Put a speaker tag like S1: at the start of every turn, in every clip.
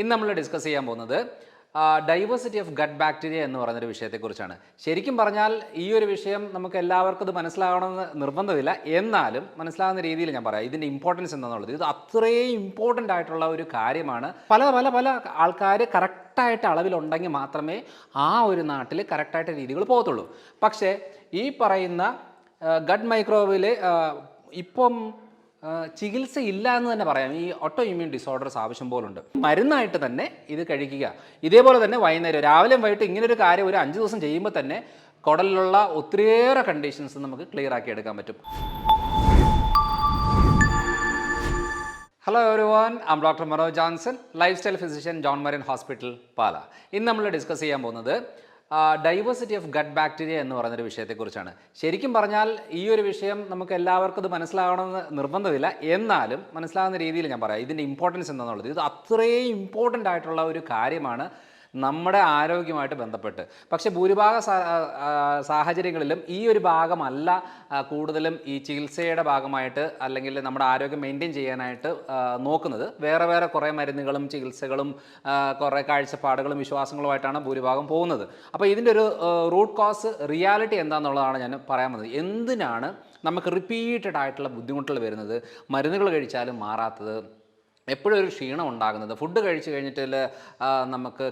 S1: ഇന്ന് നമ്മൾ ഡിസ്കസ് ചെയ്യാൻ പോകുന്നത് ഡൈവേഴ്സിറ്റി ഓഫ് ഗട്ട് ബാക്ടീരിയ എന്ന് പറയുന്നൊരു വിഷയത്തെക്കുറിച്ചാണ്. ശരിക്കും പറഞ്ഞാൽ ഈ ഒരു വിഷയം നമുക്ക് എല്ലാവർക്കും ഇത് മനസ്സിലാവണമെന്ന് നിർബന്ധമില്ല. എന്നാലും മനസ്സിലാവുന്ന രീതിയിൽ ഞാൻ പറയാം ഇതിൻ്റെ ഇമ്പോർട്ടൻസ് എന്താണെന്നുള്ളത്. ഇത് അത്രയും ഇമ്പോർട്ടൻ്റ് ആയിട്ടുള്ള ഒരു കാര്യമാണ്. പല പല പല ആൾക്കാർ കറക്റ്റായിട്ട് അളവിലുണ്ടെങ്കിൽ മാത്രമേ ആ ഒരു നാട്ടിൽ കറക്റ്റായിട്ട് രീതികൾ പോകത്തുള്ളൂ. പക്ഷേ ഈ പറയുന്ന ഗട്ട് മൈക്രോബിൽ ഇപ്പം ചികിത്സ ഇല്ല എന്ന് തന്നെ പറയാം. ഈ ഓട്ടോ ഇമ്മ്യൂൺ ഡിസോർഡേഴ്സ് ആവശ്യം പോലുണ്ട്. മരുന്നായിട്ട് തന്നെ ഇത് കഴിക്കുക. ഇതേപോലെ തന്നെ വൈകുന്നേരം രാവിലെയും വൈകിട്ട് ഇങ്ങനൊരു കാര്യം ഒരു 5 ദിവസം ചെയ്യുമ്പോൾ തന്നെ കുടലിലുള്ള ഒത്തിരിയേറെ കണ്ടീഷൻസ് നമുക്ക് ക്ലിയർ ആക്കി എടുക്കാൻ പറ്റും. Hello everyone, I doctor Manoj Johnson, lifestyle physician, John Marian hospital, Pala. ഇന്ന് നമ്മൾ ഡിസ്കസ് ചെയ്യാൻ പോകുന്നത് ഡൈവേഴ്സിറ്റി ഓഫ് ഗട്ട് ബാക്ടീരിയ എന്ന് പറയുന്നൊരു വിഷയത്തെക്കുറിച്ചാണ്. ശരിക്കും പറഞ്ഞാൽ ഈ ഒരു വിഷയം നമുക്ക് എല്ലാവർക്കും ഇത് മനസ്സിലാവണമെന്ന് നിർബന്ധമില്ല. എന്നാലും മനസ്സിലാവുന്ന രീതിയിൽ ഞാൻ പറയാം ഇതിൻ്റെ ഇമ്പോർട്ടൻസ് എന്താണെന്നുള്ളത്. ഇത് അത്രയും ഇമ്പോർട്ടൻ്റ് ആയിട്ടുള്ള ഒരു കാര്യമാണ് നമ്മുടെ ആരോഗ്യമായിട്ട് ബന്ധപ്പെട്ട്. പക്ഷേ ഭൂരിഭാഗ സാഹചര്യങ്ങളിലും ഈ ഒരു ഭാഗമല്ല കൂടുതലും ഈ ചികിത്സയുടെ ഭാഗമായിട്ട് അല്ലെങ്കിൽ നമ്മുടെ ആരോഗ്യം മെയിൻറ്റെയിൻ ചെയ്യാനായിട്ട് നോക്കുന്നത്. വേറെ കുറേ മരുന്നുകളും ചികിത്സകളും കുറേ കാഴ്ചപ്പാടുകളും വിശ്വാസങ്ങളുമായിട്ടാണ് ഭൂരിഭാഗം പോകുന്നത്. അപ്പോൾ ഇതിൻ്റെ ഒരു റൂട്ട് കോസ് റിയാലിറ്റി എന്താണെന്നുള്ളതാണ് ഞാൻ പറയാൻ വന്നത്. എന്തിനാണ് നമുക്ക് റിപ്പീറ്റഡ് ആയിട്ടുള്ള ബുദ്ധിമുട്ടുകൾ വരുന്നത്, മരുന്നുകൾ കഴിച്ചാലും മാറാത്തത്, എപ്പോഴും ഒരു ക്ഷീണം ഉണ്ടാകുന്നത്, ഫുഡ് കഴിച്ച് കഴിഞ്ഞിട്ട് നമുക്ക്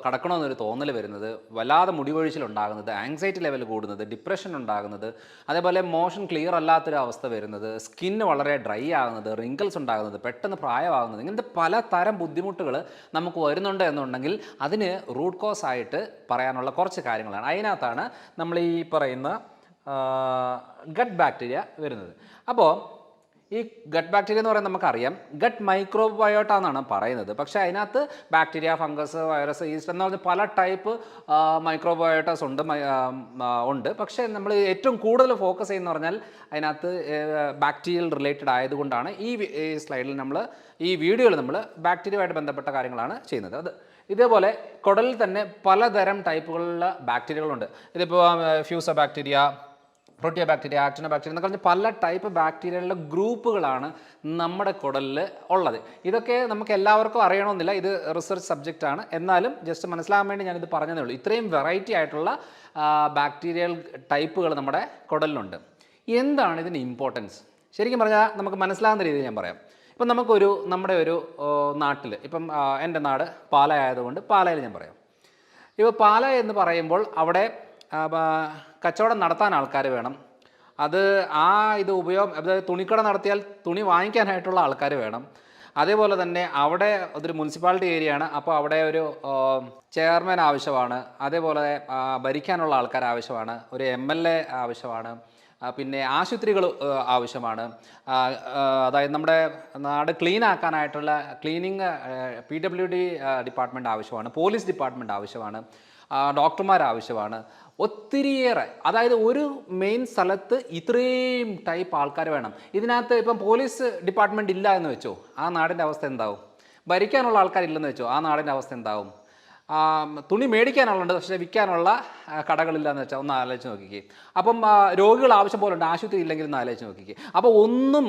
S1: കടക്കണമെന്നൊരു തോന്നൽ വരുന്നത്, വല്ലാതെ മുടികൊഴിച്ചിലുണ്ടാകുന്നത്, ആങ്സൈറ്റി ലെവൽ കൂടുന്നത്, ഡിപ്രഷൻ ഉണ്ടാകുന്നത്, അതേപോലെ മോഷൻ ക്ലിയർ അല്ലാത്തൊരു അവസ്ഥ വരുന്നത്, സ്കിന്ന് വളരെ ഡ്രൈ ആകുന്നത്, റിങ്കിൾസ് ഉണ്ടാകുന്നത്, പെട്ടെന്ന് പ്രായമാകുന്നത്, ഇങ്ങനത്തെ പലതരം ബുദ്ധിമുട്ടുകൾ നമുക്ക് വരുന്നുണ്ട് എന്നുണ്ടെങ്കിൽ അതിന് റൂട്ട് കോസ് ആയിട്ട് പറയാനുള്ള കുറച്ച് കാര്യങ്ങളാണ്. അതിനകത്താണ് നമ്മൾ ഈ പറയുന്ന ഗട്ട് ബാക്ടീരിയ വരുന്നത്. അപ്പോൾ ഈ ഗട്ട് ബാക്ടീരിയ എന്ന് പറയുന്നത് നമുക്കറിയാം ഗട്ട് മൈക്രോബയോട്ട എന്നാണ് പറയുന്നത്. പക്ഷേ അതിനകത്ത് ബാക്ടീരിയ, ഫംഗസ്, വൈറസ്, ഈസ്റ്റ് എന്ന് പറഞ്ഞ പല ടൈപ്പ് മൈക്രോബയോട്ടാസ് ഉണ്ട്. പക്ഷേ നമ്മൾ ഏറ്റവും കൂടുതൽ ഫോക്കസ് ചെയ്യുന്ന പറഞ്ഞാൽ അതിനകത്ത് ബാക്ടീരിയൽ റിലേറ്റഡ് ആയതുകൊണ്ടാണ് ഈ സ്ലൈഡിൽ നമ്മൾ ഈ വീഡിയോയിൽ നമ്മൾ ബാക്ടീരിയയുമായിട്ട് ബന്ധപ്പെട്ട കാര്യങ്ങളാണ് ചെയ്യുന്നത്. അത് ഇതേപോലെ കുടലിൽ തന്നെ പലതരം ടൈപ്പുകളിലുള്ള ബാക്ടീരിയകളുണ്ട്. ഇതിപ്പോൾ ഫ്യൂസ ബാക്ടീരിയ, പ്രോട്ടിയ ബാക്ടീരിയ, ആക്ടിനോ ബാക്ടീരിയ എന്നൊക്കെ പറഞ്ഞാൽ പല ടൈപ്പ് ബാക്ടീരിയകളുടെ ഗ്രൂപ്പുകളാണ് നമ്മുടെ കുടലിൽ ഉള്ളത്. ഇതൊക്കെ നമുക്ക് എല്ലാവർക്കും അറിയണമെന്നില്ല, ഇത് റിസർച്ച് സബ്ജക്റ്റാണ്. എന്നാലും ജസ്റ്റ് മനസ്സിലാകാൻ വേണ്ടി ഞാനിത് പറഞ്ഞതേ ഉള്ളൂ. ഇത്രയും വെറൈറ്റി ആയിട്ടുള്ള ബാക്ടീരിയൽ ടൈപ്പുകൾ നമ്മുടെ കുടലിലുണ്ട്. എന്താണ് ഇതിൻ്റെ ഇമ്പോർട്ടൻസ്? ശരിക്കും പറഞ്ഞാൽ നമുക്ക് മനസ്സിലാകുന്ന രീതിയിൽ ഞാൻ പറയാം. ഇപ്പം നമ്മുടെ ഒരു നാട്ടിൽ, ഇപ്പം എൻ്റെ നാട് പാല ആയതുകൊണ്ട് പാലയിൽ ഞാൻ പറയാം. ഇപ്പോൾ പാല എന്ന് പറയുമ്പോൾ അവിടെ കച്ചവടം നടത്താൻ ആൾക്കാർ വേണം. ഇത് അതായത് തുണിക്കട നടത്തിയാൽ തുണി വാങ്ങിക്കാനായിട്ടുള്ള ആൾക്കാർ വേണം. അതേപോലെ തന്നെ അവിടെ അതൊരു മുനിസിപ്പാലിറ്റി ഏരിയയാണ്. അപ്പോൾ അവിടെ ഒരു ചെയർമാൻ ആവശ്യമാണ്. അതേപോലെ ഭരിക്കാനുള്ള ആൾക്കാർ ആവശ്യമാണ്. ഒരു MLA ആവശ്യമാണ്. പിന്നെ ആശുപത്രികൾ ആവശ്യമാണ്. അതായത് നമ്മുടെ നാട് ക്ലീൻ ആക്കാനായിട്ടുള്ള ക്ലീനിങ് PWD ഡിപ്പാർട്ട്മെൻറ്റ് ആവശ്യമാണ്. പോലീസ് ഡിപ്പാർട്ട്മെൻറ്റ് ആവശ്യമാണ്. ഡോക്ടർമാർ ആവശ്യമാണ്. ഒത്തിരിയേറെ, അതായത് ഒരു മെയിൻ സ്ഥലത്ത് ഇത്രയും ടൈപ്പ് ആൾക്കാർ വേണം. ഇതിനകത്ത് ഇപ്പം പോലീസ് ഡിപ്പാർട്ട്മെൻറ്റ് ഇല്ല എന്ന് വെച്ചോ, ആ നാടിൻ്റെ അവസ്ഥ എന്താവും? ഭരിക്കാനുള്ള ആൾക്കാരില്ലെന്ന് വെച്ചോ, ആ നാടിൻ്റെ അവസ്ഥ എന്താവും? തുണി മേടിക്കാനുള്ളത് പക്ഷേ വിൽക്കാനുള്ള കടകളില്ലാന്ന് വെച്ചാൽ ഒന്ന് ആലോചിച്ച് നോക്കിക്കേ. അപ്പം രോഗികൾ ആവശ്യം പോലെ ഉണ്ട്, ആശുപത്രി ഇല്ലെങ്കിൽ ഒന്ന് ആലോചിച്ച് നോക്കിക്കേ. അപ്പോൾ ഒന്നും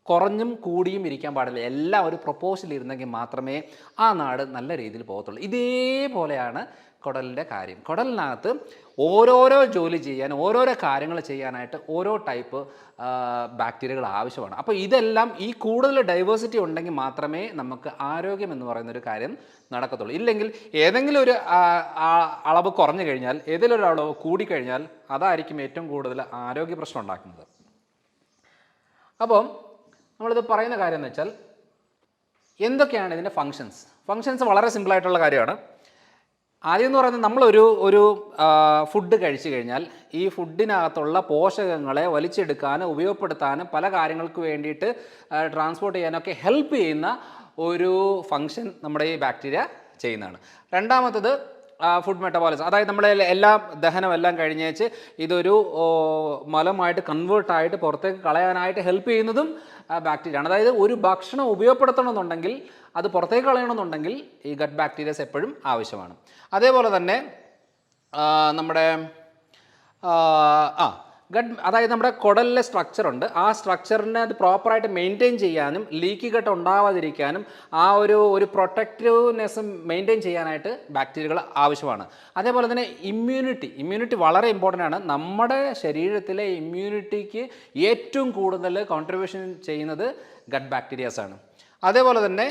S1: കുറഞ്ഞും കൂടിയും ഇരിക്കാൻ പാടില്ല. എല്ലാം ഒരു പ്രൊപ്പോസൽ ഇരുന്നെങ്കിൽ മാത്രമേ ആ നാട് നല്ല രീതിയിൽ പോകത്തുള്ളൂ. ഇതേപോലെയാണ് കുടലിൻ്റെ കാര്യം. കുടലിനകത്ത് ഓരോരോ ജോലി ചെയ്യാൻ, ഓരോരോ കാര്യങ്ങൾ ചെയ്യാനായിട്ട് ഓരോ ടൈപ്പ് ബാക്ടീരിയകൾ ആവശ്യമാണ്. അപ്പോൾ ഇതെല്ലാം ഈ കൂടുതൽ ഡൈവേഴ്സിറ്റി ഉണ്ടെങ്കിൽ മാത്രമേ നമുക്ക് ആരോഗ്യം എന്ന് പറയുന്നൊരു കാര്യം നടക്കത്തുള്ളൂ. ഇല്ലെങ്കിൽ ഏതെങ്കിലും ഒരു അളവ് കുറഞ്ഞു കഴിഞ്ഞാൽ, ഏതെങ്കിലും ഒരു അളവ് കൂടിക്കഴിഞ്ഞാൽ അതായിരിക്കും ഏറ്റവും കൂടുതൽ ആരോഗ്യ പ്രശ്നം ഉണ്ടാക്കുന്നത്. അപ്പം നമ്മളിത് പറയുന്ന കാര്യം എന്ന് വെച്ചാൽ എന്തൊക്കെയാണ് ഇതിൻ്റെ ഫങ്ഷൻസ് വളരെ സിമ്പിളായിട്ടുള്ള കാര്യമാണ്. ആദ്യം എന്ന് പറയുന്നത് നമ്മളൊരു ഫുഡ് കഴിച്ചു കഴിഞ്ഞാൽ ഈ ഫുഡിനകത്തുള്ള പോഷകങ്ങളെ വലിച്ചെടുക്കാനും ഉപയോഗപ്പെടുത്താനും പല കാര്യങ്ങൾക്ക് വേണ്ടിയിട്ട് ട്രാൻസ്പോർട്ട് ചെയ്യാനൊക്കെ ഹെൽപ്പ് ചെയ്യുന്ന ഒരു ഫങ്ഷൻ നമ്മുടെ ഈ ബാക്ടീരിയ ചെയ്യുന്നതാണ്. രണ്ടാമത്തത് ഫുഡ് മെറ്റബോളിസം, അതായത് നമ്മുടെ ദഹനമെല്ലാം കഴിഞ്ഞേച്ച് ഇതൊരു മലമായിട്ട് കൺവേർട്ടായിട്ട് പുറത്തേക്ക് കളയാനായിട്ട് ഹെൽപ്പ് ചെയ്യുന്നതും ബാക്ടീരിയയാണ്. അതായത് ഒരു ഭക്ഷണം ഉപയോഗപ്പെടുത്തണമെന്നുണ്ടെങ്കിൽ, അത് പുറത്തേക്ക് കളയണമെന്നുണ്ടെങ്കിൽ ഈ ഗട്ട് ബാക്ടീരിയസ് എപ്പോഴും ആവശ്യമാണ്. അതേപോലെ തന്നെ നമ്മുടെ അതായത് നമ്മുടെ കുടലിലെ സ്ട്രക്ചറുണ്ട്, ആ സ്ട്രക്ചറിനെ അത് പ്രോപ്പറായിട്ട് മെയിൻറ്റെയിൻ ചെയ്യാനും ലീക്കി കട്ട് ഉണ്ടാവാതിരിക്കാനും ആ ഒരു പ്രൊട്ടക്റ്റീവ്നെസ് മെയിൻറ്റെയിൻ ചെയ്യാനായിട്ട് ബാക്ടീരിയകൾ ആവശ്യമാണ്. അതേപോലെ തന്നെ ഇമ്മ്യൂണിറ്റി വളരെ ഇമ്പോർട്ടൻ്റ് ആണ്. നമ്മുടെ ശരീരത്തിലെ ഇമ്മ്യൂണിറ്റിക്ക് ഏറ്റവും കൂടുതൽ കോൺട്രിബ്യൂഷൻ ചെയ്യുന്നത് ഗട്ട് ബാക്ടീരിയാസ് ആണ്. അതേപോലെ തന്നെ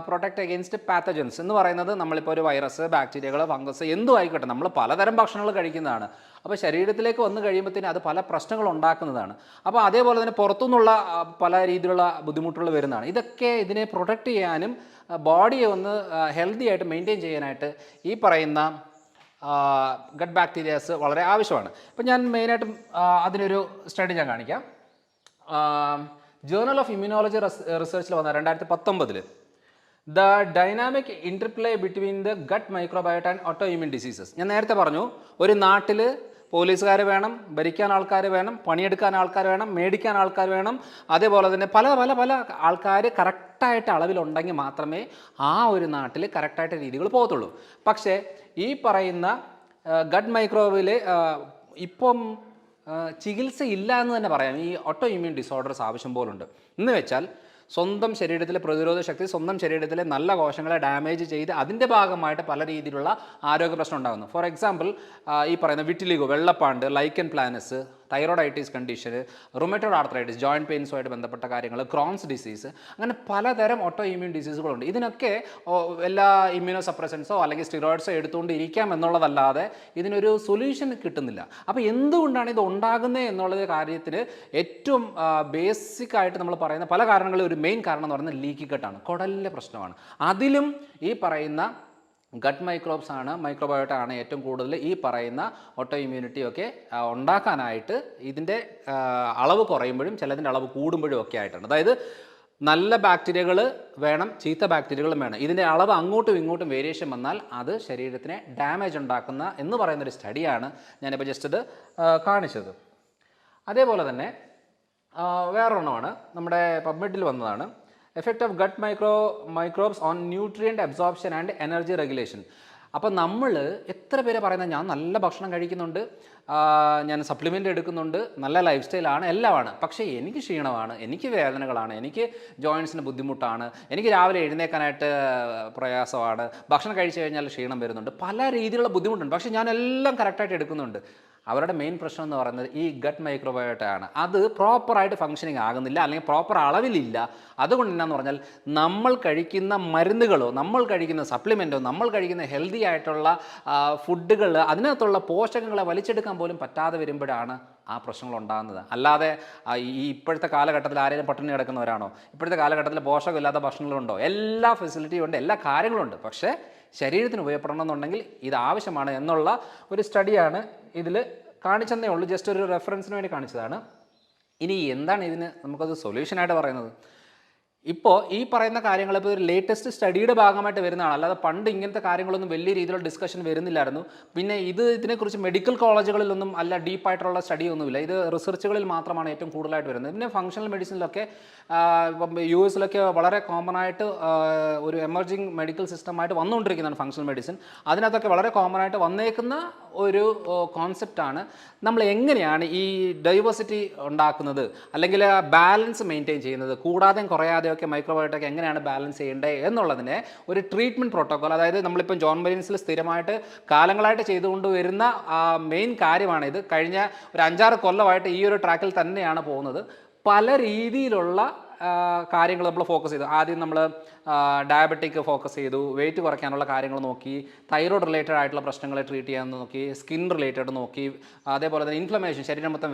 S1: പ്രൊട്ടക്റ്റ് അഗെയിൻസ്റ്റ് പാത്തജൻസ് എന്ന് പറയുന്നത് നമ്മളിപ്പോൾ ഒരു വൈറസ്, ബാക്ടീരിയകൾ, ഫംഗസ് എന്തും ആയിക്കോട്ടെ, നമ്മൾ പലതരം ഭക്ഷണങ്ങൾ കഴിക്കുന്നതാണ്. അപ്പോൾ ശരീരത്തിലേക്ക് വന്നു കഴിയുമ്പോഴത്തേനും അത് പല പ്രശ്നങ്ങൾ ഉണ്ടാക്കുന്നതാണ്. അപ്പോൾ അതേപോലെ തന്നെ പുറത്തുനിന്നുള്ള പല രീതിയിലുള്ള ബുദ്ധിമുട്ടുകൾ വരുന്നതാണ്. ഇതൊക്കെ ഇതിനെ പ്രൊട്ടക്റ്റ് ചെയ്യാനും ബോഡിയെ ഒന്ന് ഹെൽത്തി ആയിട്ട് മെയിൻറ്റെയിൻ ചെയ്യാനായിട്ട് ഈ പറയുന്ന ഗട്ട് ബാക്ടീരിയാസ് വളരെ ആവശ്യമാണ്. ഇപ്പം ഞാൻ മെയിനായിട്ടും അതിനൊരു സ്റ്റഡി ഞാൻ കാണിക്കാം. ജേർണൽ ഓഫ് ഇമ്മ്യൂണോളജി റിസർച്ചിൽ വന്ന 2019 the dynamic interplay between the gut microbiota and autoimmune diseases. ഞാൻ നേരത്തെ പറഞ്ഞു, ഒരു നാട്ടിൽ പോലീസുകാർ വേണം, ഭരിക്കാൻ ആൾക്കാർ വേണം, പണിയെടുക്കാൻ ആൾക്കാർ വേണം, മേടിക്കാൻ ആൾക്കാർ വേണം. അതേപോലെ തന്നെ പല പല പല ആൾക്കാർ കറക്റ്റായിട്ട് അളവിലുണ്ടെങ്കിൽ മാത്രമേ ആ ഒരു നാട്ടിൽ കറക്റ്റായിട്ട് രീതികൾ പോകത്തുള്ളൂ. പക്ഷേ ഈ പറയുന്ന ഗട്ട് മൈക്രോബിൽ ഇപ്പം ചികിത്സ ഇല്ല എന്ന് തന്നെ പറയാം. ഈ ഓട്ടോ ഇമ്മ്യൂൺ ഡിസോർഡേഴ്സ് ആവശ്യം പോലുണ്ട്. എന്ന് വെച്ചാൽ സ്വന്തം ശരീരത്തിലെ പ്രതിരോധ ശക്തി സ്വന്തം ശരീരത്തിലെ നല്ല കോശങ്ങളെ ഡാമേജ് ചെയ്ത് അതിൻ്റെ ഭാഗമായിട്ട് പല രീതിയിലുള്ള ആരോഗ്യ പ്രശ്നം ഉണ്ടാകുന്നു. ഫോർ എക്സാമ്പിൾ ഈ പറയുന്ന വിറ്റിലിഗോ, വെള്ളപ്പാണ്ട്, lichen planus, thyroiditis condition, rheumatoid arthritis, joint പെയിൻസുമായിട്ട് ബന്ധപ്പെട്ട കാര്യങ്ങൾ, ക്രോൺസ് ഡിസീസ്, അങ്ങനെ പലതരം ഓട്ടോ ഇമ്മ്യൂൺ ഡിസീസുകളുണ്ട്. ഇതിനൊക്കെ എല്ലാ ഇമ്മ്യൂണോ സപ്രസൻസോ അല്ലെങ്കിൽ സ്റ്റിറോയിഡ്സോ എടുത്തുകൊണ്ട് ഇരിക്കാം എന്നുള്ളതല്ലാതെ ഇതിനൊരു സൊല്യൂഷൻ കിട്ടുന്നില്ല. അപ്പോൾ എന്തുകൊണ്ടാണ് ഇത് ഉണ്ടാകുന്നത് എന്നുള്ള കാര്യത്തിന് ഏറ്റവും ബേസിക് ആയിട്ട് നമ്മൾ പറയുന്ന പല കാരണങ്ങളും ഒരു മെയിൻ കാരണം എന്ന് പറയുന്നത് ലീക്കി കട്ടാണ്, കുടലിലെ പ്രശ്നമാണ്. അതിലും ഈ പറയുന്ന ഗട്ട് മൈക്രോബയോട്ട ആണ് ഏറ്റവും കൂടുതൽ ഈ പറയുന്ന ഓട്ടോ ഇമ്മ്യൂണിറ്റിയൊക്കെ ഉണ്ടാക്കാനായിട്ട് ഇതിൻ്റെ അളവ് കുറയുമ്പോഴും ചിലതിൻ്റെ അളവ് കൂടുമ്പോഴും ഒക്കെ ആയിട്ടാണ്. അതായത് നല്ല ബാക്ടീരിയകൾ വേണം, ചീത്ത ബാക്ടീരിയകളും വേണം. ഇതിൻ്റെ അളവ് അങ്ങോട്ടും ഇങ്ങോട്ടും വേരിയേഷൻ വന്നാൽ അത് ശരീരത്തിന് ഡാമേജ് ഉണ്ടാക്കുന്ന എന്ന് പറയുന്നൊരു സ്റ്റഡിയാണ് ഞാനിപ്പോൾ ജസ്റ്റ് ഇത് കാണിച്ചത്. അതേപോലെ തന്നെ വേറൊരെണ്ണമാണ് നമ്മുടെ പബ്മെഡിൽ വന്നതാണ്, effect of gut microbes on nutrient absorption and energy regulation. അപ്പോൾ നമ്മൾ എത്ര പേര് പറയുന്നത് ഞാൻ നല്ല ഭക്ഷണം കഴിക്കുന്നുണ്ട്, ഞാൻ സപ്ലിമെൻ്റ് എടുക്കുന്നുണ്ട്, നല്ല ലൈഫ് സ്റ്റൈലാണ്, എല്ലാമാണ്, പക്ഷേ എനിക്ക് ക്ഷീണമാണ്, എനിക്ക് വേദനകളാണ്, എനിക്ക് ജോയിൻസിന് ബുദ്ധിമുട്ടാണ്, എനിക്ക് രാവിലെ എഴുന്നേക്കാനായിട്ട് പ്രയാസമാണ്, ഭക്ഷണം കഴിച്ചു കഴിഞ്ഞാൽ ക്ഷീണം വരുന്നുണ്ട്, പല രീതിയിലുള്ള ബുദ്ധിമുട്ടുണ്ട്, പക്ഷേ ഞാൻ എല്ലാം കറക്റ്റായിട്ട് എടുക്കുന്നുണ്ട്. അവരുടെ മെയിൻ പ്രശ്നം എന്ന് പറയുന്നത് ഈ ഗട്ട് മൈക്രോബയോട്ട ആണ്. അത് പ്രോപ്പറായിട്ട് ഫങ്ഷനിങ് ആകുന്നില്ല, അല്ലെങ്കിൽ പ്രോപ്പർ അളവിലില്ല. അതുകൊണ്ട് എന്നാന്ന് പറഞ്ഞാൽ നമ്മൾ കഴിക്കുന്ന മരുന്നുകളോ നമ്മൾ കഴിക്കുന്ന സപ്ലിമെൻറ്റോ നമ്മൾ കഴിക്കുന്ന ഹെൽത്തി ആയിട്ടുള്ള ഫുഡുകൾ അതിനകത്തുള്ള പോഷകങ്ങളെ വലിച്ചെടുക്കാൻ പോലും പറ്റാതെ വരുമ്പോഴാണ് ആ പ്രശ്നങ്ങൾ ഉണ്ടാകുന്നത്. അല്ലാതെ ഈ ഇപ്പോഴത്തെ കാലഘട്ടത്തിൽ ആരെങ്കിലും പട്ടിണി കിടക്കുന്നവരാണോ? ഇപ്പോഴത്തെ കാലഘട്ടത്തിൽ പോഷകമില്ലാത്ത ഭക്ഷണങ്ങളുണ്ടോ? എല്ലാ ഫെസിലിറ്റിയും ഉണ്ട്, എല്ലാ കാര്യങ്ങളുണ്ട്. പക്ഷേ ശരീരത്തിന് ഉപയോഗപ്പെടണം എന്നുണ്ടെങ്കിൽ ഇത് ആവശ്യമാണ് എന്നുള്ള ഒരു സ്റ്റഡിയാണ് ഇതിൽ കാണിച്ചെന്നേ ഉള്ളൂ. ജസ്റ്റ് ഒരു റെഫറൻസിന് വേണ്ടി കാണിച്ചതാണ്. ഇനി എന്താണ് ഇതിന് നമുക്കത് സൊല്യൂഷനായിട്ട് പറയുന്നത്? ഇപ്പോൾ ഈ പറയുന്ന കാര്യങ്ങൾ ഇപ്പോൾ ഒരു ലേറ്റസ്റ്റ് സ്റ്റഡിയുടെ ഭാഗമായിട്ട് വരുന്നതാണ്, അല്ലാതെ പണ്ട് ഇങ്ങനത്തെ കാര്യങ്ങളൊന്നും വലിയ രീതിയിലുള്ള ഡിസ്കഷൻ വരുന്നില്ലായിരുന്നു. പിന്നെ ഇതിനെക്കുറിച്ച് മെഡിക്കൽ കോളേജുകളിലൊന്നും അല്ല ഡീപ്പായിട്ടുള്ള സ്റ്റഡി ഒന്നുമില്ല. ഇത് റിസർച്ചുകളിൽ മാത്രമാണ് ഏറ്റവും കൂടുതലായിട്ട് വരുന്നത്. പിന്നെ ഫങ്ഷണൽ മെഡിസിനിലൊക്കെ ഇപ്പം US വളരെ കോമൺ ആയിട്ട് ഒരു എമർജിങ് മെഡിക്കൽ സിസ്റ്റമായിട്ട് വന്നുകൊണ്ടിരിക്കുന്നതാണ് ഫങ്ഷണൽ മെഡിസിൻ. അതിനകത്തൊക്കെ വളരെ കോമൺ ആയിട്ട് വന്നേക്കുന്ന ഒരു കോൺസെപ്റ്റാണ് നമ്മൾ എങ്ങനെയാണ് ഈ ഡൈവേഴ്സിറ്റി ഉണ്ടാക്കുന്നത്, അല്ലെങ്കിൽ ബാലൻസ് മെയിൻറ്റെയിൻ ചെയ്യുന്നത്, കൂടാതെയും കുറയാതെയൊക്കെ മൈക്രോബയോട്ടൊക്കെ എങ്ങനെയാണ് ബാലൻസ് ചെയ്യേണ്ടത് എന്നുള്ളതിനെ ഒരു ട്രീറ്റ്മെൻറ്റ് പ്രോട്ടോക്കോൾ, അതായത് നമ്മളിപ്പം ജോൺ മരീൻസിൽ സ്ഥിരമായിട്ട് കാലങ്ങളായിട്ട് ചെയ്തുകൊണ്ട് വരുന്ന മെയിൻ കാര്യമാണ് ഇത്. കഴിഞ്ഞ ഒരു 5-6 കൊല്ലമായിട്ട് ഈ ഒരു ട്രാക്കിൽ തന്നെയാണ് പോകുന്നത്. പല രീതിയിലുള്ള കാര്യങ്ങൾ നമ്മൾ ഫോക്കസ് ചെയ്തു. ആദ്യം നമ്മൾ ഡയബറ്റിക് ഫോക്കസ് ചെയ്തു, വെയിറ്റ് കുറയ്ക്കാനുള്ള കാര്യങ്ങൾ നോക്കി, തൈറോയ്ഡ് റിലേറ്റഡ് ആയിട്ടുള്ള പ്രശ്നങ്ങളെ ട്രീറ്റ് ചെയ്യാൻ നോക്കി, സ്കിൻ റിലേറ്റഡ് നോക്കി, അതേപോലെ തന്നെ ഇൻഫ്ലമേഷൻ, ശരീരം മൊത്തം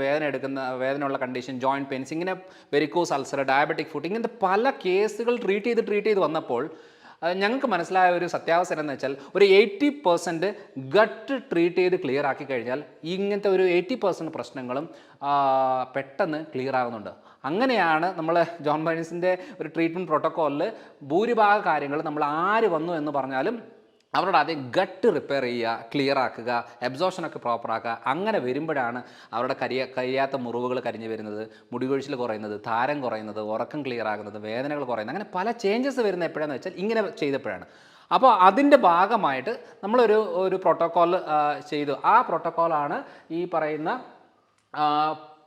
S1: വേദനയുള്ള കണ്ടീഷൻ, ജോയിൻറ്റ് പെയിൻസ്, ഇങ്ങനെ വെരിക്കോസ് അൾസർ, ഡയബറ്റിക് ഫുഡ്, ഇങ്ങനത്തെ പല കേസുകൾ ട്രീറ്റ് ചെയ്ത് വന്നപ്പോൾ ഞങ്ങൾക്ക് മനസ്സിലായ ഒരു സത്യാവസ്ഥ എന്ന് വെച്ചാൽ ഒരു 80% ഗട്ട് ട്രീറ്റ് ചെയ്ത് ക്ലിയർ ആക്കി കഴിഞ്ഞാൽ ഇങ്ങനത്തെ ഒരു 80% പ്രശ്നങ്ങളും പെട്ടെന്ന് ക്ലിയർ ആകുന്നുണ്ട്. അങ്ങനെയാണ് നമ്മൾ ജോൺ മരീൻസിൻ്റെ ഒരു ട്രീറ്റ്മെൻറ്റ് പ്രോട്ടോക്കോളിൽ ഭൂരിഭാഗം കാര്യങ്ങൾ നമ്മൾ ആര് വന്നു എന്ന് പറഞ്ഞാലും അവരോട് ആദ്യം ഗട്ട് റിപ്പയർ ചെയ്യുക, ക്ലിയർ ആക്കുക, അബ്സോർപ്ഷനൊക്കെ പ്രോപ്പറാക്കുക. അങ്ങനെ വരുമ്പോഴാണ് അവരുടെ കരിയാത്ത മുറിവുകൾ കരിഞ്ഞു വരുന്നത്, മുടികൊഴിച്ചിൽ കുറയുന്നത്, താരം കുറയുന്നത്, ഉറക്കം ക്ലിയർ ആകുന്നത്, വേദനകൾ കുറയുന്നത്, അങ്ങനെ പല ചേഞ്ചസ് വരുന്ന എപ്പോഴാണെന്ന് വെച്ചാൽ ഇങ്ങനെ ചെയ്തപ്പോഴാണ്. അപ്പോൾ അതിൻ്റെ ഭാഗമായിട്ട് നമ്മളൊരു പ്രോട്ടോക്കോൾ ചെയ്തു. ആ പ്രോട്ടോക്കോളാണ് ഈ പറയുന്ന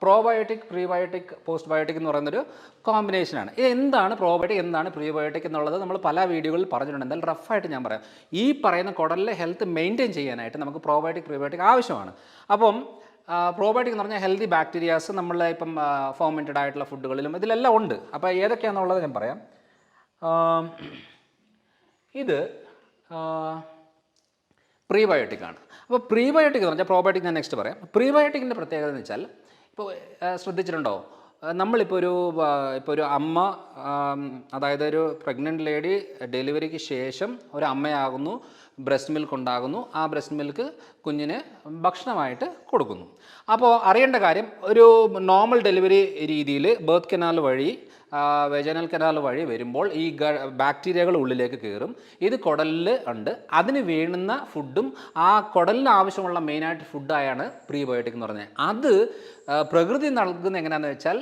S1: പ്രോബയോട്ടിക്, പ്രീബയോട്ടിക്, പോസ്റ്റ് ബയോട്ടിക് എന്ന് പറയുന്നൊരു കോമ്പിനേഷനാണ്. ഇത് എന്താണ് പ്രോബയോട്ടിക്, എന്താണ് പ്രീബയോട്ടിക് എന്നുള്ളത് നമ്മൾ പല വീഡിയോകളിൽ പറഞ്ഞിട്ടുണ്ട്. എന്തായാലും റഫായിട്ട് ഞാൻ പറയാം. ഈ പറയുന്ന കുടലിലെ ഹെൽത്ത് മെയിൻറ്റെയിൻ ചെയ്യാനായിട്ട് നമുക്ക് പ്രോബയോട്ടിക്, പ്രീബയോട്ടിക് ആവശ്യമാണ്. അപ്പം പ്രോബയോട്ടിക് എന്ന് പറഞ്ഞാൽ ഹെൽത്തി ബാക്ടീരിയാസ് നമ്മളെ ഇപ്പം ഫെർമെൻറ്റഡ് ആയിട്ടുള്ള ഫുഡുകളിലും ഇതിലെല്ലാം ഉണ്ട്. അപ്പോൾ ഏതൊക്കെയാണെന്നുള്ളത് ഞാൻ പറയാം. ഇത് പ്രീബയോട്ടിക് ആണ്. അപ്പോൾ പ്രീബയോട്ടിക് എന്ന് പറഞ്ഞാൽ പ്രോബയോട്ടിക് ഞാൻ നെക്സ്റ്റ് പറയാം. പ്രീബയോട്ടിക്കിൻ്റെ പ്രത്യേകത എന്ന് വെച്ചാൽ ഇപ്പോൾ ശ്രദ്ധിച്ചിട്ടുണ്ടോ, നമ്മളിപ്പോൾ ഒരു അമ്മ, അതായത് ഒരു പ്രഗ്നൻ്റ് ലേഡി ഡെലിവറിക്ക് ശേഷം ഒരു അമ്മയാകുന്നു, ബ്രസ്റ്റ് മിൽക്ക് ഉണ്ടാകുന്നു. ആ ബ്രസ്റ്റ് മിൽക്ക് കുഞ്ഞിന് ഭക്ഷണമായിട്ട് കൊടുക്കുന്നു. അപ്പോൾ അറിയേണ്ട കാര്യം, ഒരു നോർമൽ ഡെലിവറി രീതിയിൽ ബർത്ത് കനാൽ വഴി, വെജനൽ കനാൽ വഴി വരുമ്പോൾ ഈ ബാക്ടീരിയകൾ ഉള്ളിലേക്ക് കയറും. ഇത് കുടലിൽ ഉണ്ട്. അതിന് വേണ്ടുന്ന ഫുഡും ആ കുടലിന് ആവശ്യമുള്ള മെയിനായിട്ട് ഫുഡായാണ് പ്രീബയോട്ടിക് എന്ന് പറഞ്ഞത്. അത് പ്രകൃതി നൽകുന്നത് എങ്ങനെയാണെന്ന് വെച്ചാൽ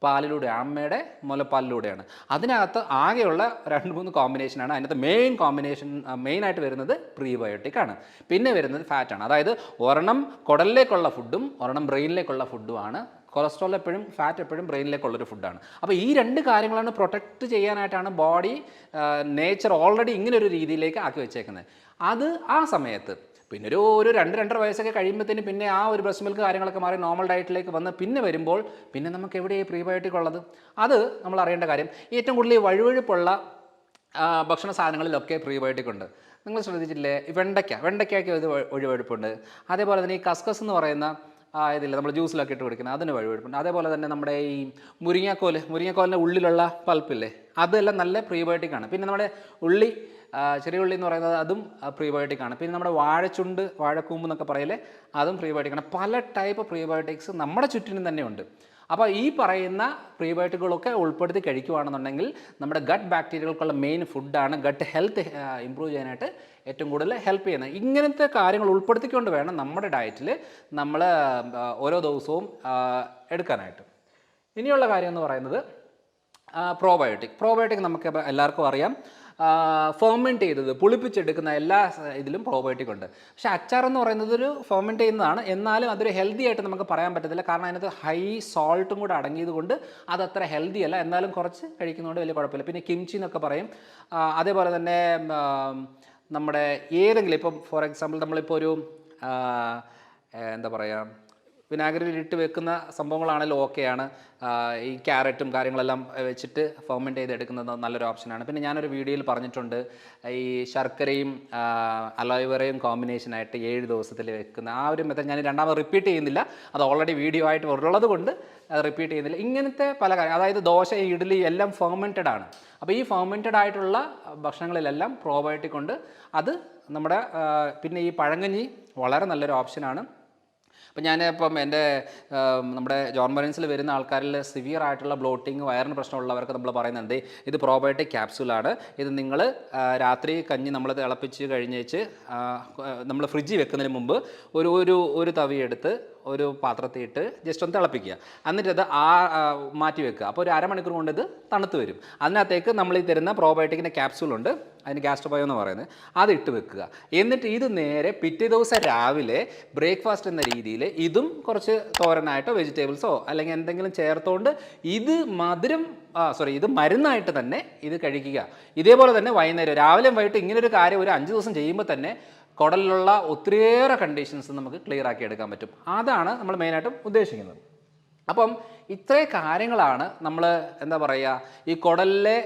S1: പാലിലൂടെ, അമ്മയുടെ മുലപ്പാലിലൂടെയാണ്. അതിനകത്ത് ആകെയുള്ള 2-3 കോമ്പിനേഷനാണ്. അതിനകത്ത് മെയിൻ കോമ്പിനേഷൻ മെയിനായിട്ട് വരുന്നത് പ്രീബയോട്ടിക് ആണ്. പിന്നെ വരുന്നത് ഫാറ്റാണ്. അതായത് ഒരെണ്ണം കുടലിലേക്കുള്ള ഫുഡും ഒരെണ്ണം ബ്രെയിനിലേക്കുള്ള ഫുഡുമാണ്. കൊളസ്ട്രോൾ എപ്പോഴും, ഫാറ്റ് എപ്പോഴും ബ്രെയിനിലേക്കുള്ളൊരു ഫുഡാണ്. അപ്പോൾ ഈ 2 കാര്യങ്ങളാണ് പ്രൊട്ടക്റ്റ് ചെയ്യാനായിട്ടാണ് ബോഡി, നേച്ചർ ഓൾറെഡി ഇങ്ങനൊരു രീതിയിലേക്ക് ആക്കി വെച്ചേക്കുന്നത്. അത് ആ സമയത്ത് പിന്നെ ഒരു 2-2.5 വയസ്സൊക്കെ കഴിയുമ്പോഴത്തേന് പിന്നെ ആ ഒരു ബ്രസ്റ്റ് മിൽക്ക് കാര്യങ്ങളൊക്കെ മാറി നോർമൽ ഡയറ്റിലേക്ക് വന്ന് പിന്നെ വരുമ്പോൾ പിന്നെ നമുക്ക് എവിടെയാണ് പ്രീബയോട്ടിക് ഉള്ളത്? അത് നമ്മൾ അറിയേണ്ട കാര്യം. ഏറ്റവും കൂടുതൽ ഈ വഴുവഴുപ്പുള്ള ഭക്ഷണ സാധനങ്ങളിലൊക്കെ പ്രീബയോട്ടിക് ഉണ്ട്. നിങ്ങൾ ശ്രദ്ധിച്ചില്ലേ? ഈ വെണ്ടയ്ക്കൊക്കെ ഇത് വഴുവഴുപ്പുണ്ട്. അതേപോലെ തന്നെ ഈ കസ്കസ് എന്ന് പറയുന്ന ഇതില്ല, നമ്മൾ ജ്യൂസിലൊക്കെ ഇട്ട് കുടിക്കുന്നത്, അതിന് വഴുവഴുപ്പുണ്ട്. അതേപോലെ തന്നെ നമ്മുടെ ഈ മുരിങ്ങക്കോലിൻ്റെ ഉള്ളിലുള്ള പൾപ്പില്ലേ, അതെല്ലാം നല്ല പ്രീബയോട്ടിക് ആണ്. പിന്നെ നമ്മുടെ ചെറിയ ഉള്ളി എന്ന് പറയുന്നത് അതും പ്രീബയോട്ടിക് ആണ്. പിന്നെ നമ്മുടെ വാഴക്കൂമ്പ് എന്നൊക്കെ പറയില്ലേ, അതും പ്രീബയോട്ടിക് ആണ്. പല ടൈപ്പ് പ്രീബയോട്ടിക്സ് നമ്മുടെ ചുറ്റിനും തന്നെ ഉണ്ട്. അപ്പോൾ ഈ പറയുന്ന പ്രീബയോട്ടിക്കുകളൊക്കെ ഉൾപ്പെടുത്തി കഴിക്കുകയാണെന്നുണ്ടെങ്കിൽ നമ്മുടെ ഗട്ട് ബാക്ടീരിയകൾക്കുള്ള മെയിൻ ഫുഡാണ്. ഗട്ട് ഹെൽത്ത് ഇമ്പ്രൂവ് ചെയ്യാനായിട്ട് ഏറ്റവും കൂടുതൽ ഹെൽപ്പ് ചെയ്യുന്നത്. ഇങ്ങനത്തെ കാര്യങ്ങൾ ഉൾപ്പെടുത്തിക്കൊണ്ട് വേണം നമ്മുടെ ഡയറ്റിൽ നമ്മൾ ഓരോ ദിവസവും എടുക്കാനായിട്ട്. ഇനിയുള്ള കാര്യം എന്ന് പറയുന്നത് പ്രോബയോട്ടിക് നമുക്ക് എല്ലാവർക്കും അറിയാം. ഫെർമെൻറ്റ് ചെയ്തത്, പുളിപ്പിച്ചെടുക്കുന്ന എല്ലാ ഇതിലും പ്രോബയോട്ടിക് ഉണ്ട്. പക്ഷേ അച്ചാർ എന്ന് പറയുന്നത് ഒരു ഫെർമെൻറ്റ് ചെയ്യുന്നതാണ്. എന്നാലും അതൊരു ഹെൽത്തി ആയിട്ട് നമുക്ക് പറയാൻ പറ്റത്തില്ല. കാരണം അതിനകത്ത് ഹൈ സോൾട്ടും കൂടെ അടങ്ങിയത് കൊണ്ട് അതത്ര ഹെൽത്തി അല്ല. എന്നാലും കുറച്ച് കഴിക്കുന്നതുകൊണ്ട് വലിയ കുഴപ്പമില്ല. പിന്നെ കിംചി എന്നൊക്കെ പറയും. അതേപോലെ തന്നെ നമ്മുടെ ഏതെങ്കിലും, ഇപ്പം ഫോർ എക്സാമ്പിൾ നമ്മളിപ്പോൾ ഒരു എന്താ പറയുക, വിനാഗിരിയിൽ ഇട്ട് വെക്കുന്ന സംഭവങ്ങളാണെങ്കിലും ഓക്കെയാണ്. ഈ ക്യാരറ്റും കാര്യങ്ങളെല്ലാം വെച്ചിട്ട് ഫെർമെൻറ്റ് ചെയ്തെടുക്കുന്നത് നല്ലൊരു ഓപ്ഷനാണ്. പിന്നെ ഞാനൊരു വീഡിയോയിൽ പറഞ്ഞിട്ടുണ്ട്, ഈ ശർക്കരയും അലോവേറയും കോമ്പിനേഷനായിട്ട് 7 ദിവസത്തിൽ വെക്കുന്ന ആ ഒരു മെത്തേഡ് ഞാൻ രണ്ടാമത് റിപ്പീറ്റ് ചെയ്യുന്നില്ല. അത് ഓൾറെഡി വീഡിയോ ആയിട്ട് ഉള്ളത് കൊണ്ട് അത് റിപ്പീറ്റ് ചെയ്യുന്നില്ല. ഇങ്ങനത്തെ പല കാര്യം, അതായത് ദോശ, ഇഡ്ഡലി എല്ലാം ഫെർമെൻറ്റഡ് ആണ്. അപ്പോൾ ഈ ഫെർമെൻറ്റഡ് ആയിട്ടുള്ള ഭക്ഷണങ്ങളിലെല്ലാം പ്രോബയോട്ടിക് ഉണ്ട്. അത് നമ്മുടെ പിന്നെ ഈ പഴങ്കഞ്ഞി വളരെ നല്ലൊരു ഓപ്ഷനാണ്. അപ്പം ഞാനിപ്പം നമ്മുടെ ജോൺ മറീൻസിൽ വരുന്ന ആൾക്കാരിൽ സിവിയർ ആയിട്ടുള്ള ബ്ലോട്ടിങ്, വയറിന് പ്രശ്നമുള്ളവർക്ക് നമ്മൾ പറയുന്നുണ്ട്, ഇത് പ്രോബയോട്ടിക് ക്യാപ്സ്യൂളാണ്. ഇത് നിങ്ങൾ രാത്രി കഞ്ഞി നമ്മൾ തിളപ്പിച്ച് കഴിഞ്ഞേച്ച് നമ്മൾ ഫ്രിഡ്ജിൽ വെക്കുന്നതിന് മുമ്പ് ഒരു തവിയെടുത്ത് ഒരു പാത്രത്തിൽ ഇട്ട് ജസ്റ്റ് ഒന്ന് തിളപ്പിക്കുക. എന്നിട്ട് അത് മാറ്റി വെക്കുക. അപ്പോൾ ഒരു അരമണിക്കൂർ കൊണ്ട് ഇത് തണുത്ത് വരും. അതിനകത്തേക്ക് നമ്മൾ ഈ തരുന്ന പ്രോബയോട്ടിക്കിൻ്റെ ക്യാപ്സ്യൂളുണ്ട്, അതിന് ഗാസ്ട്രോബയോ എന്ന് പറയുന്നത്, അത് ഇട്ട് വെക്കുക. എന്നിട്ട് ഇത് നേരെ പിറ്റേ ദിവസം രാവിലെ ബ്രേക്ക്ഫാസ്റ്റ് എന്ന രീതിയിൽ ഇതും കുറച്ച് തോരനായിട്ടോ വെജിറ്റബിൾസോ അല്ലെങ്കിൽ എന്തെങ്കിലും ചേർത്തുകൊണ്ട് ഇത് ഇത് മരുന്നായിട്ട് തന്നെ ഇത് കഴിക്കുക. ഇതേപോലെ തന്നെ വൈകുന്നേരം, രാവിലെയും വൈകിട്ട് ഇങ്ങനൊരു കാര്യം ഒരു 5 ദിവസം ചെയ്യുമ്പോൾ തന്നെ കുടലിലുള്ള ഒത്തിരിയേറെ കണ്ടീഷൻസ് നമുക്ക് ക്ലിയർ ആക്കി എടുക്കാൻ പറ്റും. അതാണ് നമ്മൾ മെയിനായിട്ടും ഉദ്ദേശിക്കുന്നത്. അപ്പം ഇത്രയും കാര്യങ്ങളാണ് നമ്മൾ എന്താ പറയുക, ഈ കുടലിലെ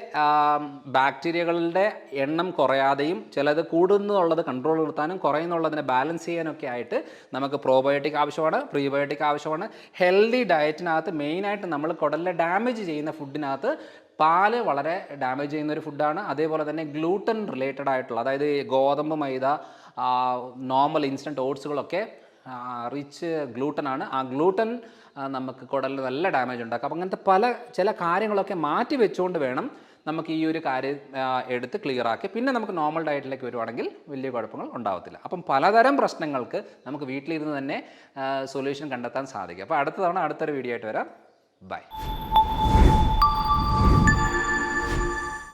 S1: ബാക്ടീരിയകളുടെ എണ്ണം കുറയാതെയും ചിലത് കൂടുന്നുള്ളത് കൺട്രോൾ നിർത്താനും കുറയുന്നുള്ളതിനെ ബാലൻസ് ചെയ്യാനൊക്കെ ആയിട്ട് നമുക്ക് പ്രോബയോട്ടിക് ആവശ്യമാണ്, പ്രീബയോട്ടിക് ആവശ്യമാണ്. ഹെൽത്തി ഡയറ്റിനകത്ത് മെയിനായിട്ട് നമ്മൾ കുടലിലെ ഡാമേജ് ചെയ്യുന്ന ഫുഡിനകത്ത് പാല് വളരെ ഡാമേജ് ചെയ്യുന്നൊരു ഫുഡാണ്. അതേപോലെ തന്നെ ഗ്ലൂട്ടൻ റിലേറ്റഡ് ആയിട്ടുള്ള, അതായത് ഗോതമ്പ്, മൈദ, നോർമൽ ഇൻസ്റ്റൻറ്റ് ഓട്സുകളൊക്കെ റിച്ച് ഗ്ലൂട്ടനാണ്. ആ ഗ്ലൂട്ടൻ നമുക്ക് കുടലിൽ നല്ല ഡാമേജ് ഉണ്ടാക്കും. അപ്പം അങ്ങനത്തെ ചില കാര്യങ്ങളൊക്കെ മാറ്റി വെച്ചുകൊണ്ട് വേണം നമുക്ക് ഈ ഒരു കാര്യം എടുത്ത് ക്ലിയർ ആക്കി പിന്നെ നമുക്ക് നോർമൽ ഡയറ്റിലേക്ക് വരുവാണെങ്കിൽ വലിയ കുഴപ്പങ്ങൾ ഉണ്ടാവത്തില്ല. അപ്പം പലതരം പ്രശ്നങ്ങൾക്ക് നമുക്ക് വീട്ടിലിരുന്ന് തന്നെ സൊല്യൂഷൻ കണ്ടെത്താൻ സാധിക്കും. അപ്പോൾ അടുത്ത തവണ അടുത്തൊരു വീഡിയോ ആയിട്ട് വരാം. ബൈ.